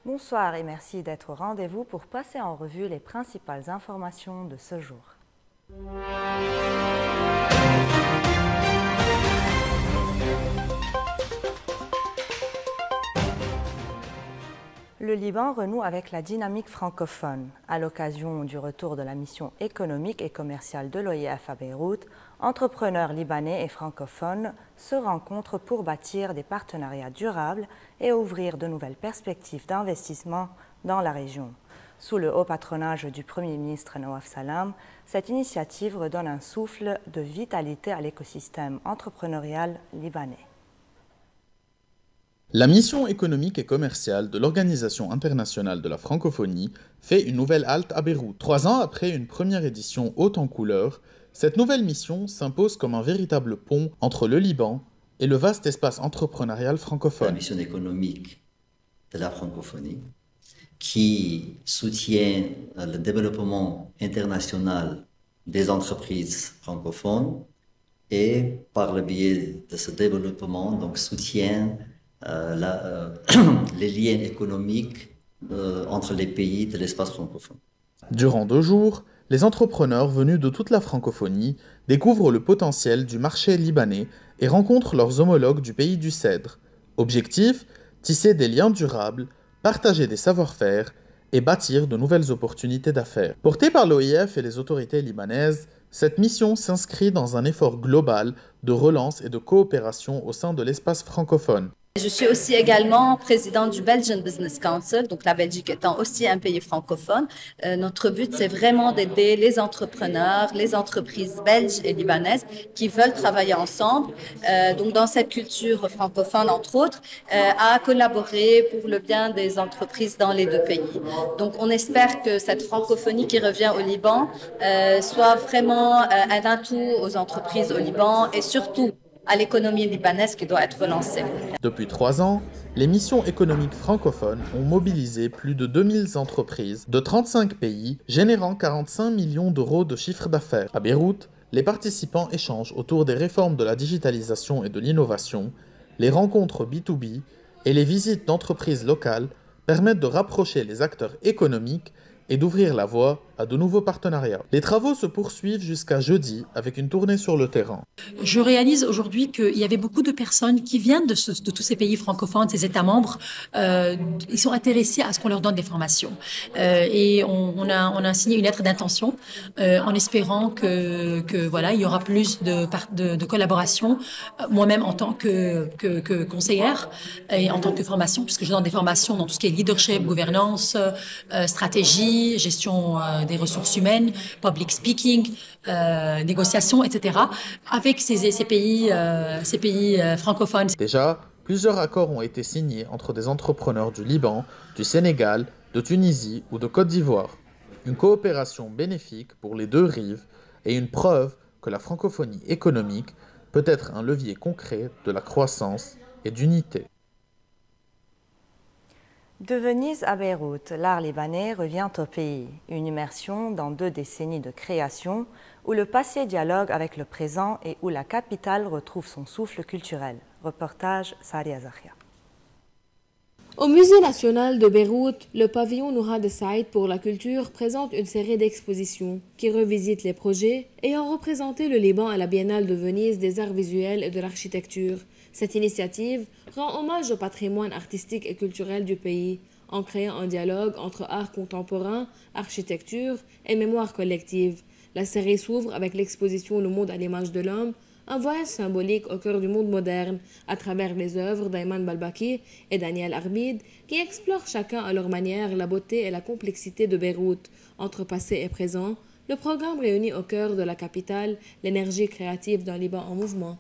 Bonsoir et merci d'être au rendez-vous pour passer en revue les principales informations de ce jour. Le Liban renoue avec la dynamique francophone. À l'occasion du retour de la mission économique et commerciale de l'OIF à Beyrouth, entrepreneurs libanais et francophones se rencontrent pour bâtir des partenariats durables et ouvrir de nouvelles perspectives d'investissement dans la région. Sous le haut patronage du Premier ministre Nawaf Salam, cette initiative redonne un souffle de vitalité à l'écosystème entrepreneurial libanais. La mission économique et commerciale de l'Organisation internationale de la francophonie fait une nouvelle halte à Beyrouth. 3 ans après une première édition haute en couleurs, cette nouvelle mission s'impose comme un véritable pont entre le Liban et le vaste espace entrepreneurial francophone. La mission économique de la francophonie qui soutient le développement international des entreprises francophones et par le biais de ce développement donc soutient les liens économiques entre les pays de l'espace francophone. Durant 2 jours, les entrepreneurs venus de toute la francophonie découvrent le potentiel du marché libanais et rencontrent leurs homologues du pays du Cèdre. Objectif, tisser des liens durables, partager des savoir-faire et bâtir de nouvelles opportunités d'affaires. Portée par l'OIF et les autorités libanaises, cette mission s'inscrit dans un effort global de relance et de coopération au sein de l'espace francophone. Je suis aussi également présidente du Belgian Business Council, donc la Belgique étant aussi un pays francophone. Notre but, c'est vraiment d'aider les entrepreneurs, les entreprises belges et libanaises qui veulent travailler ensemble, donc dans cette culture francophone, entre autres, à collaborer pour le bien des entreprises dans les 2 pays. Donc, on espère que cette francophonie qui revient au Liban soit vraiment un atout aux entreprises au Liban et surtout à l'économie libanaise qui doit être relancée. Depuis 3 ans, les missions économiques francophones ont mobilisé plus de 2000 entreprises de 35 pays, générant 45 millions d'euros de chiffre d'affaires. À Beyrouth, les participants échangent autour des réformes de la digitalisation et de l'innovation, les rencontres B2B et les visites d'entreprises locales permettent de rapprocher les acteurs économiques et d'ouvrir la voie à de nouveaux partenariats. Les travaux se poursuivent jusqu'à jeudi avec une tournée sur le terrain. Je réalise aujourd'hui qu'il y avait beaucoup de personnes qui viennent de tous ces pays francophones, ces États membres. Ils sont intéressés à ce qu'on leur donne des formations. Et on a signé une lettre d'intention en espérant que voilà, il y aura plus de collaboration. Moi-même en tant que conseillère et en tant que formation, puisque je donne des formations dans tout ce qui est leadership, gouvernance, stratégie, gestion des ressources humaines, public speaking, négociation, etc. avec ces pays francophones. Déjà, plusieurs accords ont été signés entre des entrepreneurs du Liban, du Sénégal, de Tunisie ou de Côte d'Ivoire. Une coopération bénéfique pour les 2 rives et une preuve que la francophonie économique peut être un levier concret de la croissance et d'unité. De Venise à Beyrouth, l'art libanais revient au pays. Une immersion dans 2 décennies de création où le passé dialogue avec le présent et où la capitale retrouve son souffle culturel. Reportage Saria Zahia. Au Musée national de Beyrouth, le pavillon Noura de Saïd pour la culture présente une série d'expositions qui revisitent les projets ayant représenté le Liban à la Biennale de Venise des arts visuels et de l'architecture. Cette initiative rend hommage au patrimoine artistique et culturel du pays en créant un dialogue entre art contemporain, architecture et mémoire collective. La série s'ouvre avec l'exposition Le monde à l'image de l'homme, un voyage symbolique au cœur du monde moderne à travers les œuvres d'Ayman Balbaki et Daniel Arbid qui explorent chacun à leur manière la beauté et la complexité de Beyrouth. Entre passé et présent, le programme réunit au cœur de la capitale l'énergie créative d'un Liban en mouvement.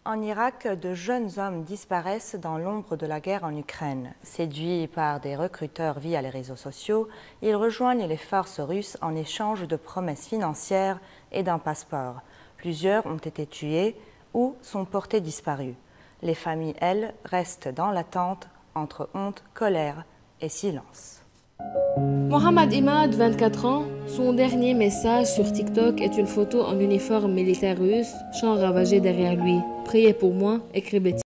En Irak, de jeunes hommes disparaissent dans l'ombre de la guerre en Ukraine. Séduits par des recruteurs via les réseaux sociaux, ils rejoignent les forces russes en échange de promesses financières et d'un passeport. Plusieurs ont été tués ou sont portés disparus. Les familles, elles, restent dans l'attente entre honte, colère et silence. Mohamed Imad, 24 ans, son dernier message sur TikTok est une photo en uniforme militaire russe, champ ravagé derrière lui. Priez pour moi, écrivait-il.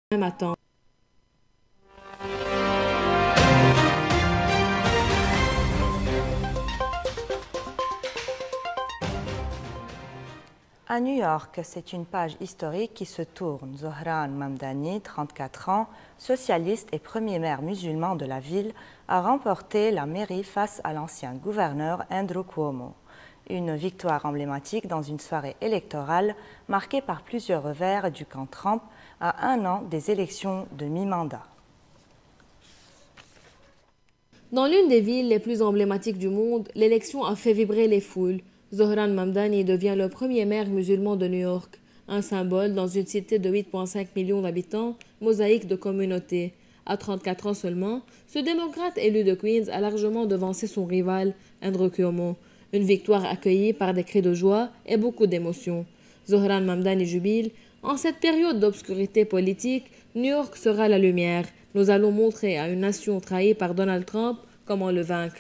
Même attendre. À New York, c'est une page historique qui se tourne. Zohran Mamdani, 34 ans, socialiste et premier maire musulman de la ville, a remporté la mairie face à l'ancien gouverneur Andrew Cuomo. Une victoire emblématique dans une soirée électorale marquée par plusieurs revers du camp Trump à un an des élections de mi-mandat. Dans l'une des villes les plus emblématiques du monde, l'élection a fait vibrer les foules. Zohran Mamdani devient le premier maire musulman de New York, un symbole dans une cité de 8,5 millions d'habitants, mosaïque de communautés. À 34 ans seulement, ce démocrate élu de Queens a largement devancé son rival, Andrew Cuomo. Une victoire accueillie par des cris de joie et beaucoup d'émotion. Zohran Mamdani jubile. En cette période d'obscurité politique, New York sera la lumière. Nous allons montrer à une nation trahie par Donald Trump comment le vaincre.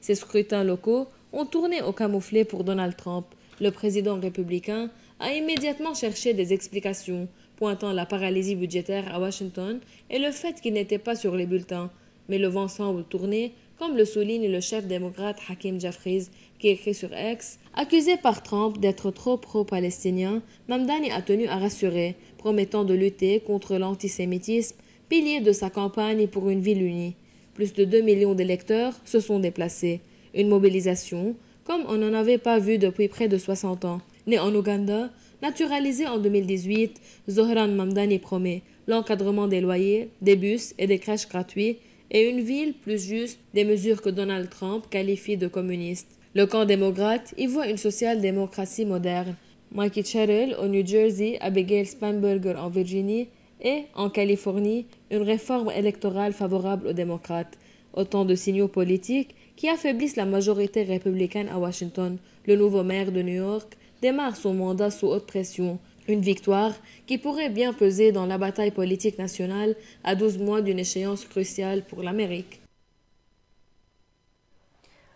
Ces scrutins locaux ont tourné au camouflet pour Donald Trump. Le président républicain a immédiatement cherché des explications, pointant la paralysie budgétaire à Washington et le fait qu'il n'était pas sur les bulletins. Mais le vent semble tourner, comme le souligne le chef démocrate Hakeem Jeffries, qui écrit sur X. Accusé par Trump d'être trop pro-palestinien, Mamdani a tenu à rassurer, promettant de lutter contre l'antisémitisme, pilier de sa campagne pour une ville unie. Plus de 2 millions d'électeurs se sont déplacés. Une mobilisation, comme on n'en avait pas vu depuis près de 60 ans. Né en Ouganda, naturalisé en 2018, Zohran Mamdani promet l'encadrement des loyers, des bus et des crèches gratuits et une ville plus juste, des mesures que Donald Trump qualifie de communistes. Le camp démocrate y voit une social-démocratie moderne. Mikey Cherrill au New Jersey, Abigail Spanberger en Virginie et, en Californie, une réforme électorale favorable aux démocrates. Autant de signaux politiques qui affaiblissent la majorité républicaine à Washington. Le nouveau maire de New York démarre son mandat sous haute pression. Une victoire qui pourrait bien peser dans la bataille politique nationale à 12 mois d'une échéance cruciale pour l'Amérique.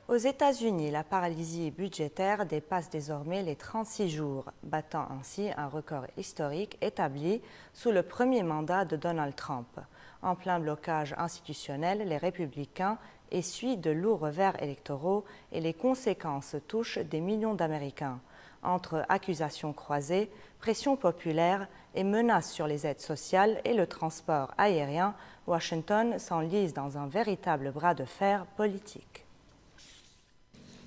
Aux États-Unis, la paralysie budgétaire dépasse désormais les 36 jours, battant ainsi un record historique établi sous le premier mandat de Donald Trump. En plein blocage institutionnel, les républicains essuient de lourds revers électoraux et les conséquences touchent des millions d'Américains. Entre accusations croisées, pression populaire et menaces sur les aides sociales et le transport aérien, Washington s'enlise dans un véritable bras de fer politique.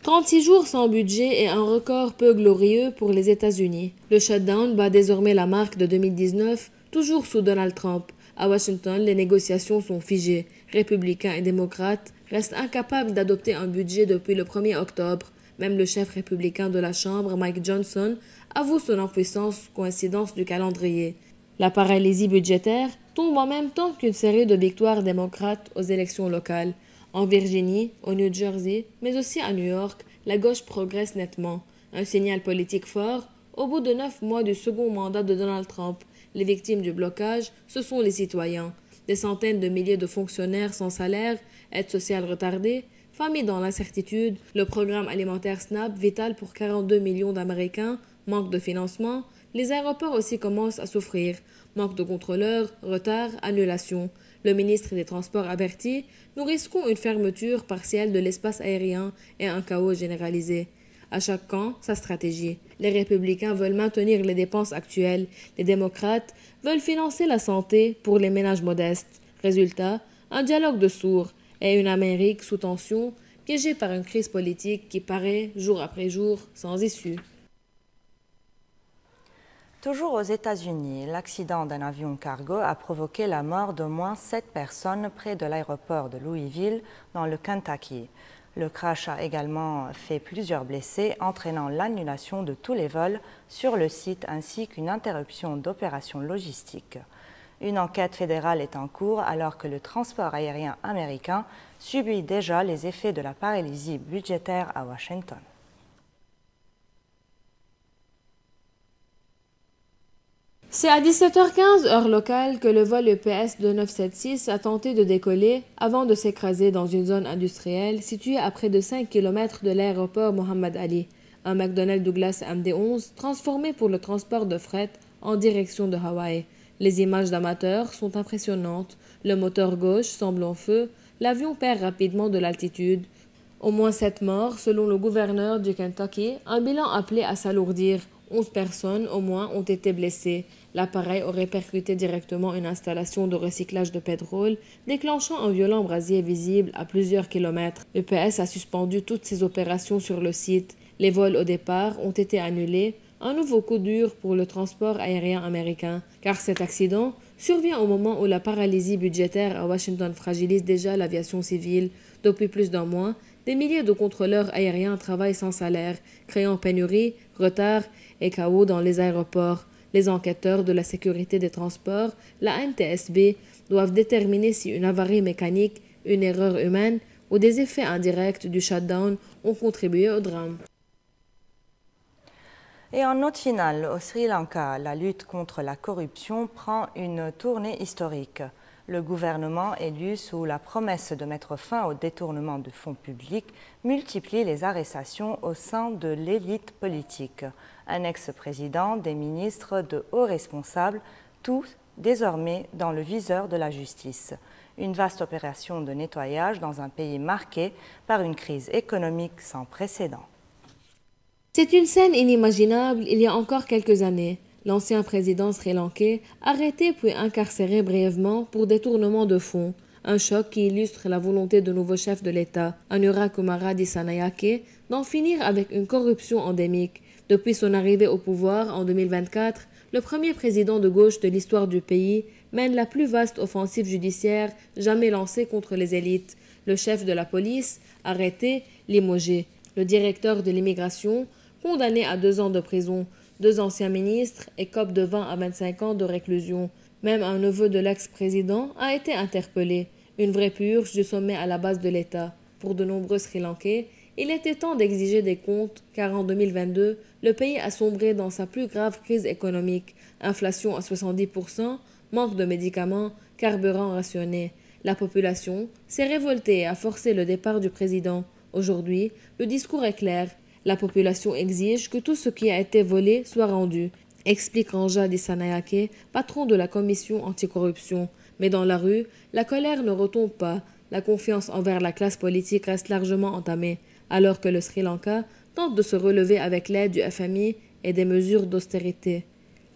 36 jours sans budget est un record peu glorieux pour les États-Unis. Le shutdown bat désormais la marque de 2019, toujours sous Donald Trump. À Washington, les négociations sont figées. Républicains et démocrates restent incapables d'adopter un budget depuis le 1er octobre. Même le chef républicain de la Chambre, Mike Johnson, avoue son impuissance, coïncidence du calendrier. La paralysie budgétaire tombe en même temps qu'une série de victoires démocrates aux élections locales. En Virginie, au New Jersey, mais aussi à New York, la gauche progresse nettement. Un signal politique fort, au bout de 9 mois du second mandat de Donald Trump. Les victimes du blocage, ce sont les citoyens. Des centaines de milliers de fonctionnaires sans salaire, aides sociales retardées, familles dans l'incertitude, le programme alimentaire SNAP, vital pour 42 millions d'Américains, manque de financement, les aéroports aussi commencent à souffrir. Manque de contrôleurs, retard, annulation. Le ministre des Transports avertit, nous risquons une fermeture partielle de l'espace aérien et un chaos généralisé. À chaque camp, sa stratégie. Les républicains veulent maintenir les dépenses actuelles. Les démocrates veulent financer la santé pour les ménages modestes. Résultat, un dialogue de sourds et une Amérique sous tension piégé par une crise politique qui paraît, jour après jour, sans issue. Toujours aux États-Unis, l'accident d'un avion cargo a provoqué la mort d'au moins 7 personnes près de l'aéroport de Louisville, dans le Kentucky. Le crash a également fait plusieurs blessés, entraînant l'annulation de tous les vols sur le site ainsi qu'une interruption d'opérations logistiques. Une enquête fédérale est en cours alors que le transport aérien américain subit déjà les effets de la paralysie budgétaire à Washington. C'est à 17h15 heure locale que le vol EPS 2976 a tenté de décoller avant de s'écraser dans une zone industrielle située à près de 5 km de l'aéroport Mohammed Ali, un McDonnell Douglas MD-11 transformé pour le transport de fret en direction de Hawaï. Les images d'amateurs sont impressionnantes. Le moteur gauche semble en feu. L'avion perd rapidement de l'altitude. Au moins 7 morts selon le gouverneur du Kentucky, un bilan appelé à s'alourdir. 11 personnes au moins ont été blessées. L'appareil aurait percuté directement une installation de recyclage de pétrole, déclenchant un violent brasier visible à plusieurs kilomètres. L'EPS a suspendu toutes ses opérations sur le site. Les vols au départ ont été annulés. Un nouveau coup dur pour le transport aérien américain, car cet accident survient au moment où la paralysie budgétaire à Washington fragilise déjà l'aviation civile. Depuis plus d'un mois, des milliers de contrôleurs aériens travaillent sans salaire, créant pénurie, retard et chaos dans les aéroports. Les enquêteurs de la sécurité des transports, la NTSB, doivent déterminer si une avarie mécanique, une erreur humaine ou des effets indirects du shutdown ont contribué au drame. Et en note finale, au Sri Lanka, la lutte contre la corruption prend une tournée historique. Le gouvernement élu sous la promesse de mettre fin au détournement de fonds publics multiplie les arrestations au sein de l'élite politique. Un ex-président, des ministres, de hauts responsables, tous désormais dans le viseur de la justice. Une vaste opération de nettoyage dans un pays marqué par une crise économique sans précédent. C'est une scène inimaginable il y a encore quelques années. L'ancien président sri-lankais, arrêté puis incarcéré brièvement pour détournement de fonds. Un choc qui illustre la volonté de nouveau chef de l'État, Anura Kumara Dissanayake, d'en finir avec une corruption endémique. Depuis son arrivée au pouvoir en 2024, le premier président de gauche de l'histoire du pays mène la plus vaste offensive judiciaire jamais lancée contre les élites. Le chef de la police, arrêté, limogé. Le directeur de l'immigration, condamné à 2 ans de prison. 2 anciens ministres écopent de 20 à 25 ans de réclusion. Même un neveu de l'ex-président a été interpellé. Une vraie purge du sommet à la base de l'État. Pour de nombreux Sri-Lankais, il était temps d'exiger des comptes, car en 2022, le pays a sombré dans sa plus grave crise économique. Inflation à 70%, manque de médicaments, carburant rationné. La population s'est révoltée et a forcé le départ du président. Aujourd'hui, le discours est clair. La population exige que tout ce qui a été volé soit rendu, explique Anja Dissanayake, patron de la commission anticorruption. Mais dans la rue, la colère ne retombe pas. La confiance envers la classe politique reste largement entamée, alors que le Sri Lanka tente de se relever avec l'aide du FMI et des mesures d'austérité.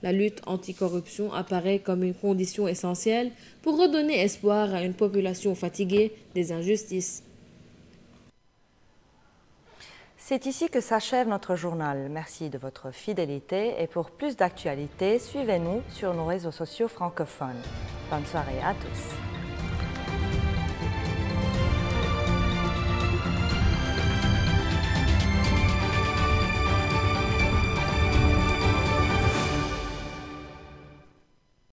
La lutte anticorruption apparaît comme une condition essentielle pour redonner espoir à une population fatiguée des injustices. C'est ici que s'achève notre journal. Merci de votre fidélité et pour plus d'actualités, suivez-nous sur nos réseaux sociaux francophones. Bonne soirée à tous.